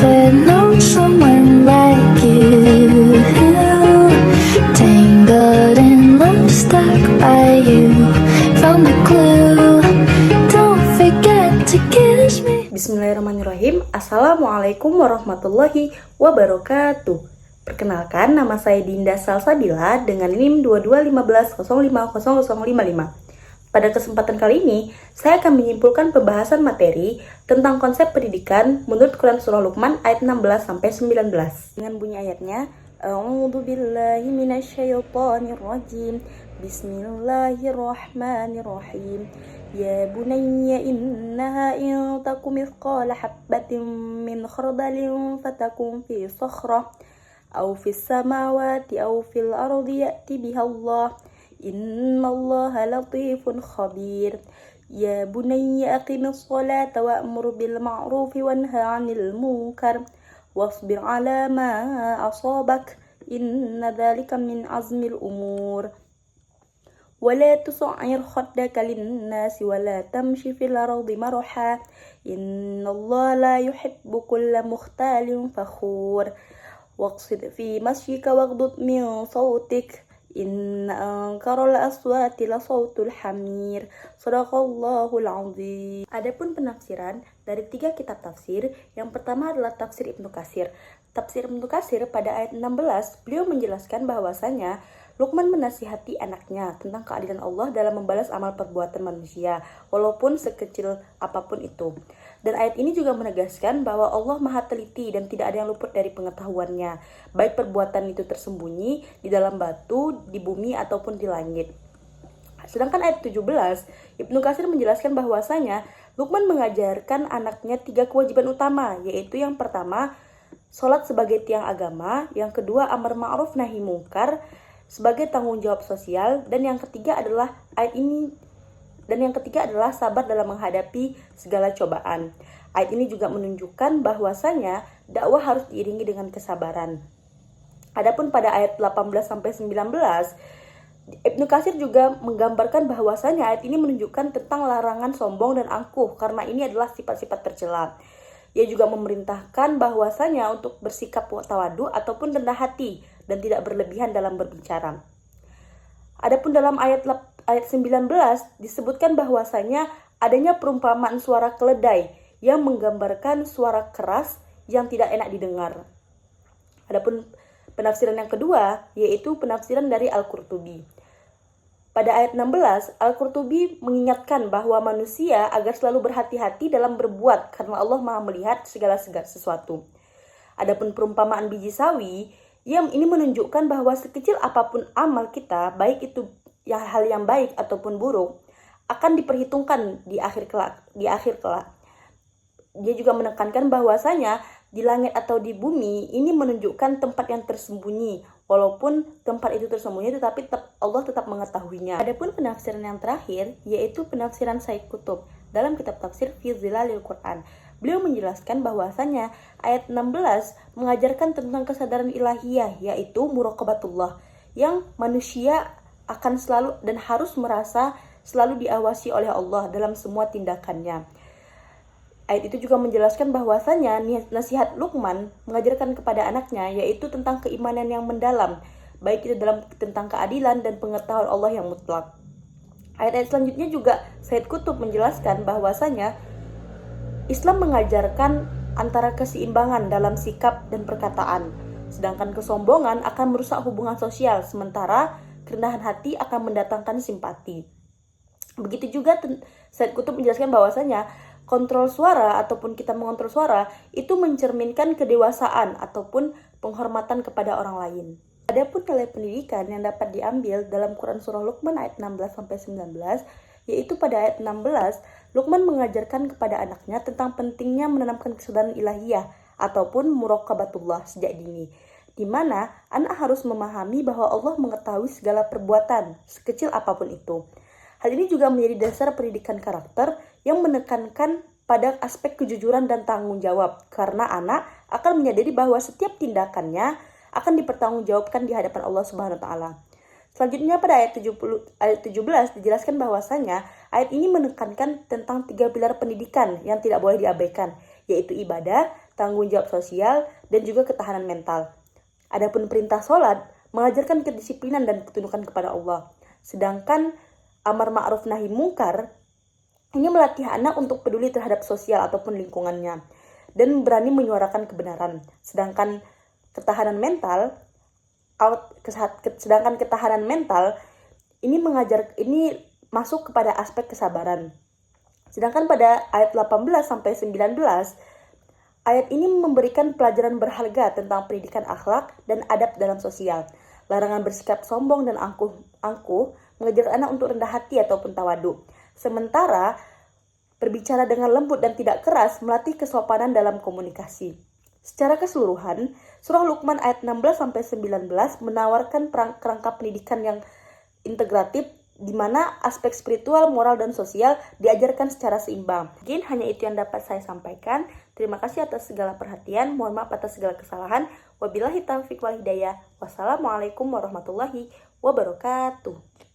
never known someone like you. Tangled in love, stuck by you. Found the clue. Don't forget to kiss me. Bismillahirrahmanirrahim. Assalamualaikum warahmatullahi wabarakatuh. Perkenalkan, nama saya Dinda Salsabila dengan NIM 2215005055. Pada kesempatan kali ini, saya akan menyimpulkan pembahasan materi tentang konsep pendidikan menurut Quran Surah Luqman ayat 16-19. Dengan bunyi ayatnya, A'udzu billahi minasyaitonir rajim. Bismillahirrahmanirrahim. Ya bunayya innaha in takum mithqala habbatin min khardalin fatakun fi sakhrah aw fis samawati aw fil ardi ya'ti biha Allah. Innallaha latifun khabir. Ya bunayya aqimis salata wa'mur bil ma'rufi wanha 'anil munkar wasbir 'ala ma asabak. Inna dzalika min azmil umur. ولا تصعر خدك للناس ولا تمشي في الأرض مرحا إن الله لا يحب كل مختال فخور واقصد في مشيك واغضض من صوتك إن أنكر الأصوات لصوت الحمير صدق الله العظيم. Adapun penafsiran dari 3 kitab tafsir, yang pertama adalah tafsir Ibnu Katsir. Tafsir Ibnu Katsir pada ayat 16, beliau menjelaskan bahwasanya Luqman menasihati anaknya tentang keadilan Allah dalam membalas amal perbuatan manusia, walaupun sekecil apapun itu. Dan ayat ini juga menegaskan bahwa Allah maha teliti dan tidak ada yang luput dari pengetahuannya, baik perbuatan itu tersembunyi di dalam batu, di bumi, ataupun di langit. Sedangkan ayat 17, Ibnu Katsir menjelaskan bahwasanya Luqman mengajarkan anaknya 3 kewajiban utama, yaitu yang pertama, sholat sebagai tiang agama, yang kedua, amar ma'ruf nahi mungkar sebagai tanggung jawab sosial, dan yang ketiga adalah sabar dalam menghadapi segala cobaan. Ayat ini juga menunjukkan bahwasanya dakwah harus diiringi dengan kesabaran. Adapun pada ayat 18-19, Ibnu Katsir juga menggambarkan bahwasanya ayat ini menunjukkan tentang larangan sombong dan angkuh, karena ini adalah sifat-sifat tercela. Ia juga memerintahkan bahwasanya untuk bersikap tawadu ataupun rendah hati dan tidak berlebihan dalam berbicara. Adapun dalam ayat 19 disebutkan bahwasanya adanya perumpamaan suara keledai yang menggambarkan suara keras yang tidak enak didengar. Adapun penafsiran yang kedua yaitu penafsiran dari Al-Qurtubi. Pada ayat 16, Al-Qurtubi mengingatkan bahwa manusia agar selalu berhati-hati dalam berbuat karena Allah Maha melihat segala sesuatu. Adapun perumpamaan biji sawi, yang ini menunjukkan bahwa sekecil apapun amal kita, baik itu hal yang baik ataupun buruk, akan diperhitungkan di akhir kelak. Dia juga menekankan bahwasanya di langit atau di bumi ini menunjukkan tempat yang tersembunyi, walaupun tempat itu tersembunyi tetapi Allah tetap mengetahuinya. Adapun penafsiran yang terakhir yaitu penafsiran Said Qutb dalam kitab tafsir Fi Zilalil Quran. Beliau menjelaskan bahwasanya ayat 16 mengajarkan tentang kesadaran ilahiyah, yaitu muraqabatullah, yang manusia akan selalu dan harus merasa selalu diawasi oleh Allah dalam semua tindakannya. Ayat itu juga menjelaskan bahwasanya nasihat Luqman mengajarkan kepada anaknya yaitu tentang keimanan yang mendalam, baik itu tentang keadilan dan pengetahuan Allah yang mutlak. Ayat-ayat selanjutnya juga Said Qutb menjelaskan bahwasanya Islam mengajarkan antara keseimbangan dalam sikap dan perkataan, sedangkan kesombongan akan merusak hubungan sosial, sementara kerendahan hati akan mendatangkan simpati. Begitu juga Said Qutb menjelaskan bahwasanya kontrol suara ataupun kita mengontrol suara itu mencerminkan kedewasaan ataupun penghormatan kepada orang lain. Adapun nilai pendidikan yang dapat diambil dalam Quran Surah Luqman ayat 16-19, yaitu pada ayat 16, Luqman mengajarkan kepada anaknya tentang pentingnya menanamkan kesadaran ilahiyah ataupun muraqabatullah sejak dini, di mana anak harus memahami bahwa Allah mengetahui segala perbuatan, sekecil apapun itu. Hal ini juga menjadi dasar pendidikan karakter yang menekankan pada aspek kejujuran dan tanggung jawab, karena anak akan menyadari bahwa setiap tindakannya akan dipertanggungjawabkan di hadapan Allah Subhanahu wa taala. Selanjutnya pada ayat 17 dijelaskan bahwasanya ayat ini menekankan tentang 3 pilar pendidikan yang tidak boleh diabaikan, yaitu ibadah, tanggung jawab sosial, dan juga ketahanan mental. Adapun perintah sholat mengajarkan kedisiplinan dan ketundukan kepada Allah. Sedangkan amar ma'ruf nahi mungkar ini melatih anak untuk peduli terhadap sosial ataupun lingkungannya dan berani menyuarakan kebenaran. Sedangkan ketahanan mental ini masuk kepada aspek kesabaran. Sedangkan pada ayat 18 sampai 19, ayat ini memberikan pelajaran berharga tentang pendidikan akhlak dan adab dalam sosial. Larangan bersikap sombong dan angkuh mengajar anak untuk rendah hati ataupun tawadu. Sementara berbicara dengan lembut dan tidak keras melatih kesopanan dalam komunikasi. Secara keseluruhan, surah Luqman ayat 16 sampai 19 menawarkan kerangka pendidikan yang integratif di mana aspek spiritual, moral, dan sosial diajarkan secara seimbang. Mungkin hanya itu yang dapat saya sampaikan. Terima kasih atas segala perhatian. Mohon maaf atas segala kesalahan. Wabillahi taufiq wal hidayah. Wassalamualaikum warahmatullahi wabarakatuh.